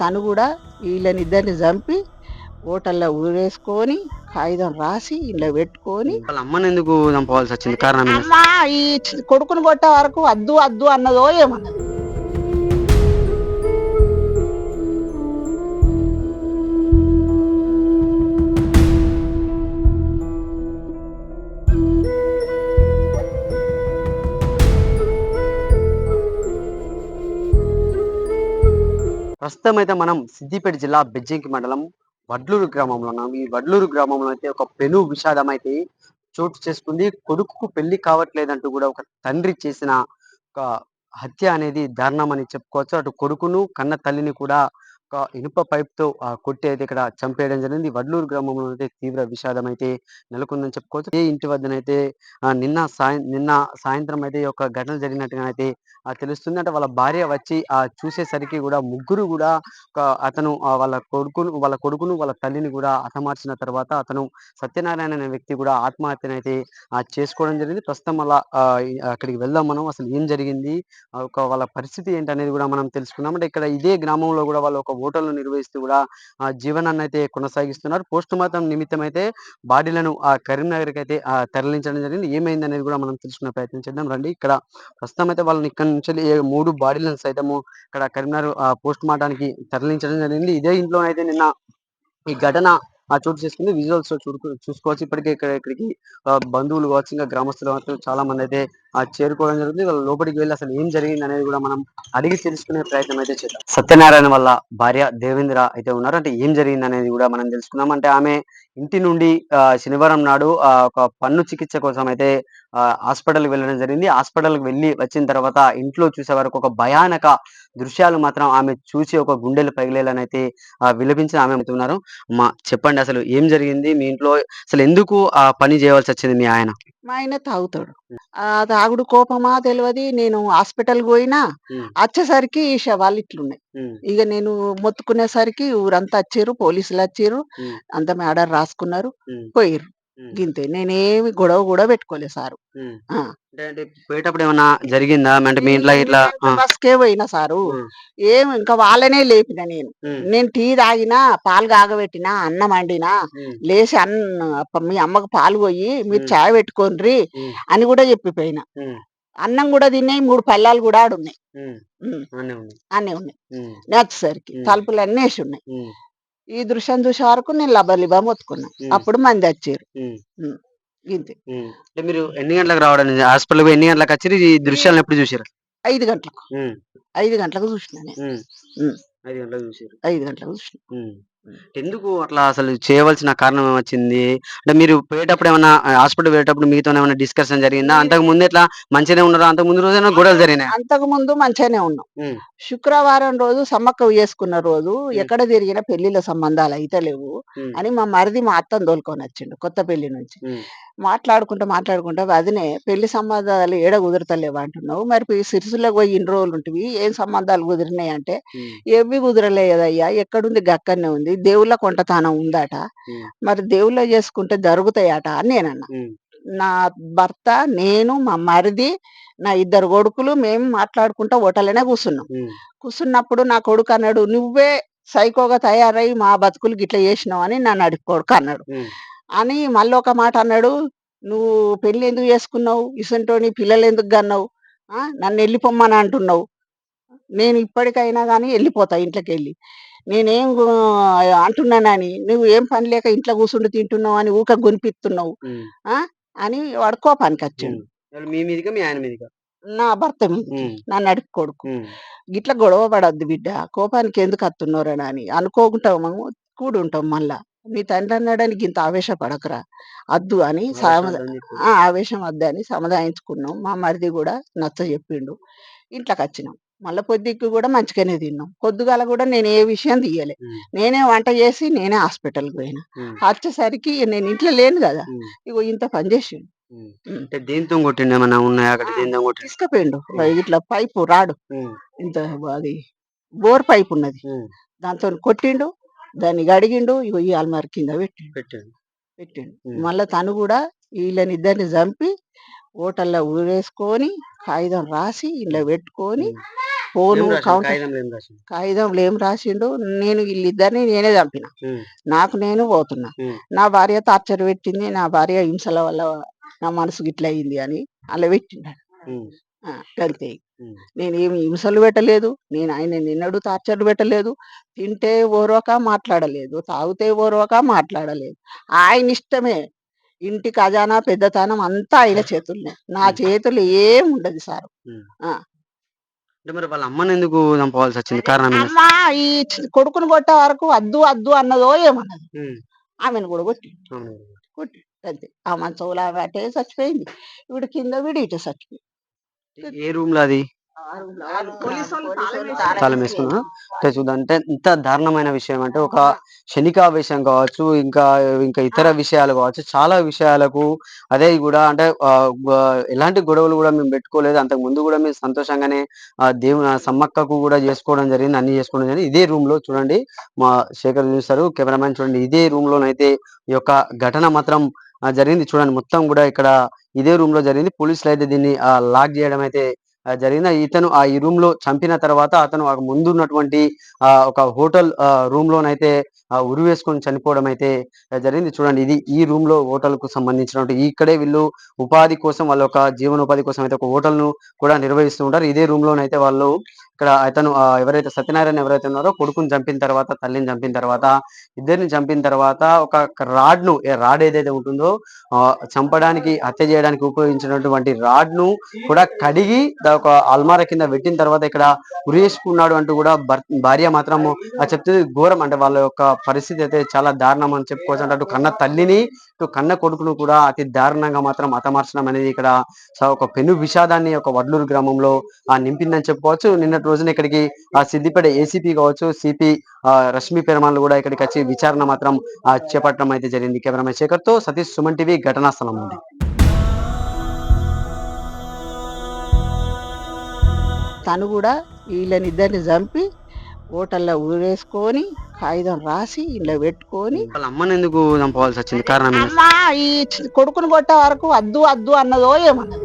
తను కూడా వీళ్ళనిద్దరిని చంపి హోటల్లో ఊరేసుకొని కాగితం రాసి ఇంట్లో పెట్టుకొని వాళ్ళ అమ్మని ఎందుకు చంపవలసి వచ్చింది? కారణం ఏంది? అమ్మ ఈ కొడుకుని కొట్టే వరకు వద్దు వద్దు అన్నదో ఏమన్నది. ప్రస్తుతం అయితే మనం సిద్దిపేట జిల్లా బెజ్జంకి మండలం వడ్లూరు గ్రామంలో ఉన్నాం. ఈ వడ్లూరు గ్రామంలో అయితే ఒక పెను విషాదం అయితే చోటు చేసుకుంది. కొడుకుకు పెళ్లి కావట్లేదంటూ కూడా ఒక తండ్రి చేసిన ఒక హత్య అనేది దారుణం అని చెప్పుకోవచ్చు. అటు కొడుకును కన్న తల్లిని కూడా ఒక ఇనుప పైప్ తో కొట్టి అయితే ఇక్కడ చంపేయడం జరిగింది. వడ్లూరు గ్రామంలో అయితే తీవ్ర విషాదం అయితే నెలకొందని చెప్పుకోవచ్చు. ఏ ఇంటి వద్దనైతే నిన్న సాయంత్రం అయితే ఈ యొక్క ఘటన జరిగినట్టుగా అయితే తెలుస్తుంది. అంటే వాళ్ళ భార్య వచ్చి చూసేసరికి కూడా ముగ్గురు కూడా అతను వాళ్ళ కొడుకును వాళ్ళ తల్లిని కూడా హతమార్చిన తర్వాత అతను సత్యనారాయణ అనే వ్యక్తి కూడా ఆత్మహత్యనైతే చేసుకోవడం జరిగింది. ప్రస్తుతం అలా అక్కడికి వెళ్దాం మనం. అసలు ఏం జరిగింది, వాళ్ళ పరిస్థితి ఏంటనేది కూడా మనం తెలుసుకుందాం. అంటే ఇక్కడ ఇదే గ్రామంలో కూడా వాళ్ళు ఒక హోటల్ నిర్వహిస్తూ కూడా జీవనాన్ని అయితే కొనసాగిస్తున్నారు. పోస్ట్ మార్టం నిమిత్తం అయితే బాడీలను కరీంనగర్కి అయితే తరలించడం జరిగింది. ఏమైంది అనేది కూడా మనం తెలుసుకునే ప్రయత్నం చేద్దాం రండి. ఇక్కడ ప్రస్తుతం అయితే వాళ్ళని ఇక్కడ నుంచి 3 బాడీలను సైతము ఇక్కడ కరీంనగర్ పోస్ట్ మార్టానికి తరలించడం జరిగింది. ఇదే ఇంట్లోనైతే నిన్న ఈ ఘటన చోటు చేసుకుంది. విజువల్స్ చూసుకోవచ్చు. ఇప్పటికే ఇక్కడికి బంధువులు కావచ్చు, ఇంకా గ్రామస్తులు కావచ్చు, చాలా మంది అయితే చేరుకోవడం జరుగుతుంది. వాళ్ళ లోపలికి వెళ్ళి అసలు ఏం జరిగింది అనేది కూడా మనం అడిగి తెలుసుకునే ప్రయత్నం అయితే చేద్దాం. సత్యనారాయణ వల్ల భార్య దేవేంద్ర అయితే ఉన్నారు. అంటే ఏం జరిగింది అనేది కూడా మనం తెలుసుకుందాం. అంటే ఆమె ఇంటి నుండి శనివారం నాడు ఒక పన్ను చికిత్స కోసం అయితే హాస్పిటల్కి వెళ్ళడం జరిగింది. హాస్పిటల్కి వెళ్ళి వచ్చిన తర్వాత ఇంట్లో చూసే వరకు ఒక భయానక దృశ్యాలు మాత్రం ఆమె చూసి ఒక గుండెలు పగిలేలానైతే విలపించి ఆమె ఉన్నారు. అమ్మా చెప్పండి, అసలు ఏం జరిగింది మీ ఇంట్లో? అసలు ఎందుకు ఆ పని చేయవలసి వచ్చింది మీ ఆయన? మా ఆయన తాగుతాడు. ఆ తాగుడు కోపమా తెలియదు. నేను హాస్పిటల్కి పోయినా వచ్చేసరికి ఈ శవాలు ఇట్లున్నాయి. ఇక నేను మొత్తుకునేసరికి ఊరంతా వచ్చిర్రు, పోలీసులు వచ్చిర్రు, అంత మేడర్ రాసుకున్నారు, పోయిర్రు. గింతే. నేనేమి గొడవ కూడా పెట్టుకోలేదు సారు. అంటే పోయేటప్పుడు ఏమన్నా జరిగిందా? అంటే మీ ఇంట్లో ఇట్లా బస్కే పోయినా సారు. ఏం ఇంకా వాళ్ళనే లేపిన నేను. నేను టీ తాగినా, పాలు కాగబెట్టినా, అన్నం వండినా, లేచి మీ అమ్మకు పాలు పోయి మీరు చాయ్ పెట్టుకోండ్రి అని కూడా చెప్పిపోయినా. అన్నం కూడా తిన్నాయి, 3 పళ్ళాలు కూడా ఆడున్నాయి, అన్నీ ఉన్నాయి. నేర్చేసరికి తలుపులు వేసి ఉన్నాయి. ఈ దృశ్యం చూసే వరకు నేను లబలిబా మొత్తుకున్నా. అప్పుడు మంది వచ్చారు. ఇంతే. అంటే మీరు ఎన్ని గంటలకు రావడం, హాస్పిటల్ ఎన్ని గంటలకు వచ్చి ఈ దృశ్యాలను ఎప్పుడు చూసారు? 5 గంటలకు. 5 గంటలకు చూసిన నేను. 5 గంటలకు చూసారు. 5 గంటలకు చూసిన. ఎందుకు అట్లా అసలు చేయవలసిన కారణం ఏమొచ్చింది? అంటే మీరు పోయేటప్పుడు ఏమన్నా హాస్పిటల్ పోయేటప్పుడు మీతో ఏమైనా డిస్కషన్ జరిగిందా? అంతకు ముందు ఎట్లా మంచిగానే ఉన్నారా? అంతకు ముందు రోజు గొడవలు జరిగినాయి? అంతకు ముందు మంచిగానే ఉన్నాం. శుక్రవారం రోజు సమ్మక్క చేసుకున్న రోజు ఎక్కడ తిరిగిన పెళ్లిళ్ళ సంబంధాలు అయితే లేవు అని మా మరిది మా అత్తను తోలుకొని వచ్చిండు కొత్త పెళ్లి నుంచి. మాట్లాడుకుంటా వదినే పెళ్లి సంబంధాలు ఏడ కుదురతలేవు అంటున్నావు, మరి సిరిసిల్లకు పోయి ఇన్ని రోజులు ఉంటివి, ఏం సంబంధాలు కుదిరినాయి అంటే ఏవి కుదరలేదయ్యా, ఎక్కడుంది గక్కనే ఉంది, దేవుళ్ళ కొంటతానం ఉందట, మరి దేవుళ్ళ చేసుకుంటే జరుగుతాయట అని నేనన్నా. నా భర్త, నేను, మా మరిది, నా 2 కొడుకులు మేము మాట్లాడుకుంటా హోటల్లోనే కూర్చున్నాం. కూర్చున్నప్పుడు నా కొడుకు అన్నాడు, నువ్వే సైకోగా తయారై మా బతుకులు గిట్ల చేసినావు అని నా నడి కొడుకు అన్నాడు. అని మళ్ళీ ఒక మాట అన్నాడు, నువ్వు పెళ్లి ఎందుకు చేసుకున్నావు, ఇసంటోని పిల్లలు ఎందుకు కన్నావు, నన్ను వెళ్ళిపోమ్మని అంటున్నావు, నేను ఇప్పటికైనా కానీ వెళ్ళిపోతా ఇంట్లోకి వెళ్ళి, నేనేం అంటున్నానని నువ్వు ఏం పని లేక ఇంట్లో కూర్చుండి తింటున్నావు అని ఊక గొనిపిస్తున్నావు అని వాడు కోపానికి వచ్చాడు. మీ మీదిగా మీ ఆయన మీదిగా? నా భర్త మీద, నా నడుపు కొడుకు. గిట్ల గొడవ పడద్దు బిడ్డ, కోపానికి ఎందుకు వస్తున్నారని అని అనుకోకుంటాము, కూడుంటాం. మళ్ళా మీ తండ్రి అన్నాడానికి ఇంత ఆవేశపడకరా, వద్దు అని ఆవేశం వద్దు అని సమాధానించుకున్నాం. మా మరిది కూడా నచ్చ చెప్పిండు. ఇంట్లోకి వచ్చినాం. మళ్ళీ పొద్దుకి కూడా మంచిగానే తిన్నాం. పొద్దుగాల కూడా నేను ఏ విషయం తీయలే. నేనే వంట చేసి నేనే హాస్పిటల్కి పోయినా. వచ్చేసరికి నేను ఇంట్లో లేను కదా, ఇగో ఇంత పని చేసిండు. దేంతో కొట్టిండు? ఏమన్నా ఉన్నాయా అక్కడ? తీసుకుపోయిండు. ఇట్లా పైపు రాడు, ఇంత అది బోర్ పైపు ఉన్నది, దాంతో కొట్టిండు, దాన్ని గడిగిండు, ఇగో ఈ అల్మార్ కింద పెట్టిండు. మళ్ళా తను కూడా వీళ్ళనిద్దరిని చంపి హోటల్లో ఊరేసుకొని కాగితం రాసి ఇంట్లో పెట్టుకొని ఫోను కాగితంలో ఏం రాసిండు? కాగితంలో ఏం రాసిండు, నేను వీళ్ళిద్దరిని నేనే చంపిన, ఉమ్, నాకు నేను పోతున్నా, ఉమ్, నా భార్య టార్చర్ పెట్టింది, నా భార్య హింసల వల్ల నా మనసు గిట్ల అయింది అని అలా పెట్టిండు. ఉమ్, గంతే. ఉమ్, నేనేమి హింసలు పెట్టలేదు, నేను ఆయన నిన్నడు టార్చర్ పెట్టలేదు, తింటే ఓర్వక మాట్లాడలేదు, తాగితే ఓర్వక మాట్లాడలేదు. ఆయన ఇష్టమే. ఇంటి ఖజానా పెద్దతనం అంతా ఆయన చేతుల్నే, నా ఉమ్, చేతులు ఏం ఉండదు సార్. ఉమ్. ఆ. అంటే మరి వాళ్ళ అమ్మని ఎందుకు చంపవలసి వచ్చింది? కారణం ఏంటి? అమ్మా ఈ కొడుకుని కొట్టే వరకు వద్దు వద్దు అన్నదో ఏమన్నది, ఉమ్, ఆమెను కూడా కొట్టి అవును. కొట్టి అంతే. ఆ మంచంలో ఆమె అటే చచ్చిపోయింది, వీడు కింద, వీడు ఇటే చచ్చిపోయింది. ఏ రూమ్ లో అది తాళం వేసుకున్నా? అంటే చూద్దాం, అంటే ఇంత దారుణమైన విషయం అంటే ఒక క్షణికావేశం కావచ్చు, ఇంకా ఇంకా ఇతర విషయాలు కావచ్చు, చాలా విషయాలకు అదే కూడా అంటే ఎలాంటి గొడవలు కూడా మేము పెట్టుకోలేదు. అంతకు ముందు కూడా మేము సంతోషంగానే దేవుని సమ్మక్కకు కూడా చేసుకోవడం జరిగింది, అన్ని చేసుకోవడం జరిగింది. ఇదే రూమ్ లో చూడండి, మా శేఖర్ చూస్తారు, కెమెరామ్యాన్ చూడండి, ఇదే రూమ్ లోనైతే ఈ యొక్క ఘటన మాత్రం జరిగింది. చూడండి, మొత్తం కూడా ఇక్కడ ఇదే రూమ్ లో జరిగింది. పోలీసులు అయితే దీన్ని లాక్ చేయడం అయితే జరిగింది. ఇతను ఈ రూమ్ లో చంపిన తర్వాత అతను ముందు ఉన్నటువంటి ఒక హోటల్ రూమ్ లోనైతే ఉరి వేసుకొని చనిపోవడం అయితే జరిగింది. చూడండి, ఇది ఈ రూమ్ లో హోటల్ కు సంబంధించినటువంటి, ఇక్కడే వీళ్ళు ఉపాధి కోసం, వాళ్ళ యొక్క జీవనోపాధి కోసం అయితే ఒక హోటల్ ను కూడా నిర్వహిస్తూ ఉంటారు. ఇదే రూమ్ లోనైతే వాళ్ళు ఇక్కడ అతను ఎవరైతే సత్యనారాయణ ఎవరైతే ఉన్నారో, కొడుకుని చంపిన తర్వాత, తల్లిని చంపిన తర్వాత, ఇద్దరిని చంపిన తర్వాత ఒక రాడ్ ఏదైతే ఉంటుందో చంపడానికి, హత్య చేయడానికి ఉపయోగించినటువంటి రాడ్ ను కూడా కడిగి ఒక అల్మారా కింద పెట్టిన తర్వాత ఇక్కడ ఉరేసుకున్నాడు అంటూ కూడా భార్య మాత్రం చెప్తుంది. ఘోరం, అంటే వాళ్ళ యొక్క పరిస్థితి అయితే చాలా దారుణం అని చెప్పుకోవచ్చు. అంటే అటు కన్న తల్లిని, ఇటు కన్న కొడుకును కూడా అతి దారుణంగా మాత్రం హతమార్చడం అనేది ఇక్కడ ఒక పెను విషాదాన్ని ఒక వడ్లూరు గ్రామంలో నింపిందని చెప్పుకోవచ్చు. నిన్నటి రోజున ఇక్కడికి సిద్దిపేట ఏసీపీ కావచ్చు, సిపి రష్మి పెరమాల్ కూడా ఇక్కడికి వచ్చి విచారణ మాత్రం చేపట్టడం అయితే జరిగింది. కెమెరామెన్ శేఖర్ తో సతీష్, సుమన్ టీవీ, ఘటనా స్థలం నుండి. తను కూడా వీళ్ళనిద్దరిని చంపి హోటల్లో ఊరేసుకొని కాగితం రాసి ఇంట్లో పెట్టుకొని, వాళ్ళ అమ్మని ఎందుకు చంపవలసి వచ్చింది? కారణం ఏంటి? అమ్మా ఈ కొడుకుని కొట్టే వరకు వద్దు వద్దు అన్నదో ఏమన్నది.